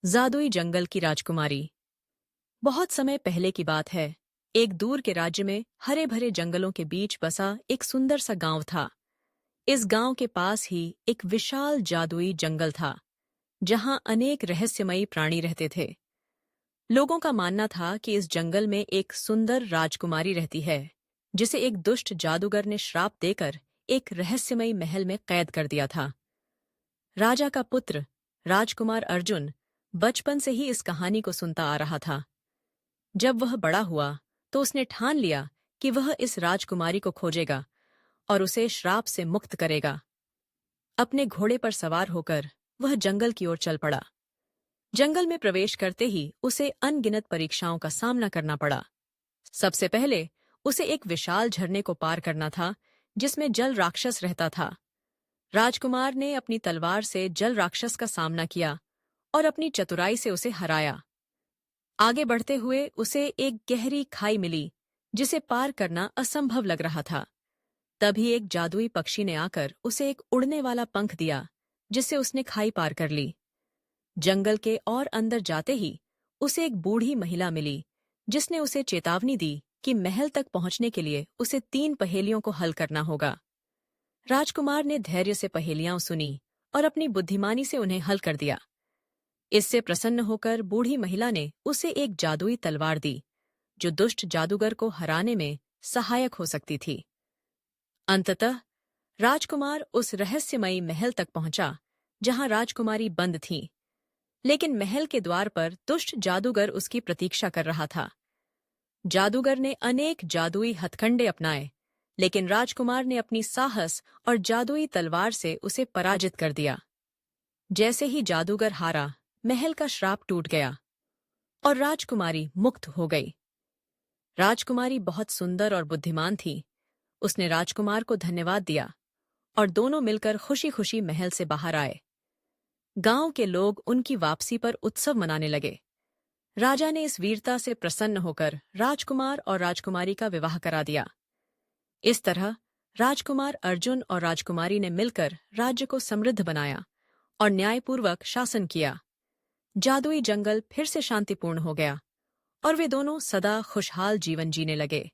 जादुई जंगल की राजकुमारी। बहुत समय पहले की बात है। एक दूर के राज्य में हरे भरे जंगलों के बीच बसा एक सुंदर सा गांव था। इस गांव के पास ही एक विशाल जादुई जंगल था, जहां अनेक रहस्यमयी प्राणी रहते थे। लोगों का मानना था कि इस जंगल में एक सुंदर राजकुमारी रहती है, जिसे एक दुष्ट जादूगर ने श्राप देकर एक रहस्यमयी महल में कैद कर दिया था। राजा का पुत्र राजकुमार अर्जुन बचपन से ही इस कहानी को सुनता आ रहा था। जब वह बड़ा हुआ तो उसने ठान लिया कि वह इस राजकुमारी को खोजेगा और उसे श्राप से मुक्त करेगा। अपने घोड़े पर सवार होकर वह जंगल की ओर चल पड़ा। जंगल में प्रवेश करते ही उसे अनगिनत परीक्षाओं का सामना करना पड़ा। सबसे पहले उसे एक विशाल झरने को पार करना था, जिसमें जल राक्षस रहता था। राजकुमार ने अपनी तलवार से जल राक्षस का सामना किया और अपनी चतुराई से उसे हराया। आगे बढ़ते हुए उसे एक गहरी खाई मिली, जिसे पार करना असंभव लग रहा था। तभी एक जादुई पक्षी ने आकर उसे एक उड़ने वाला पंख दिया, जिससे उसने खाई पार कर ली। जंगल के और अंदर जाते ही उसे एक बूढ़ी महिला मिली, जिसने उसे चेतावनी दी कि महल तक पहुंचने के लिए उसे 3 पहेलियों को हल करना होगा। राजकुमार ने धैर्य से पहेलियां सुनी और अपनी बुद्धिमानी से उन्हें हल कर दिया। इससे प्रसन्न होकर बूढ़ी महिला ने उसे एक जादुई तलवार दी, जो दुष्ट जादूगर को हराने में सहायक हो सकती थी। अंततः राजकुमार उस रहस्यमयी महल तक पहुंचा, जहां राजकुमारी बंद थी। लेकिन महल के द्वार पर दुष्ट जादूगर उसकी प्रतीक्षा कर रहा था। जादूगर ने अनेक जादुई हथकंडे अपनाए, लेकिन राजकुमार ने अपनी साहस और जादुई तलवार से उसे पराजित कर दिया। जैसे ही जादूगर हारा, महल का श्राप टूट गया और राजकुमारी मुक्त हो गई। राजकुमारी बहुत सुंदर और बुद्धिमान थी। उसने राजकुमार को धन्यवाद दिया और दोनों मिलकर खुशी-खुशी महल से बाहर आए। गांव के लोग उनकी वापसी पर उत्सव मनाने लगे। राजा ने इस वीरता से प्रसन्न होकर राजकुमार और राजकुमारी का विवाह करा दिया। इस तरह राजकुमार अर्जुन और राजकुमारी ने मिलकर राज्य को समृद्ध बनाया और न्यायपूर्वक शासन किया। जादुई जंगल फिर से शांतिपूर्ण हो गया और वे दोनों सदा खुशहाल जीवन जीने लगे।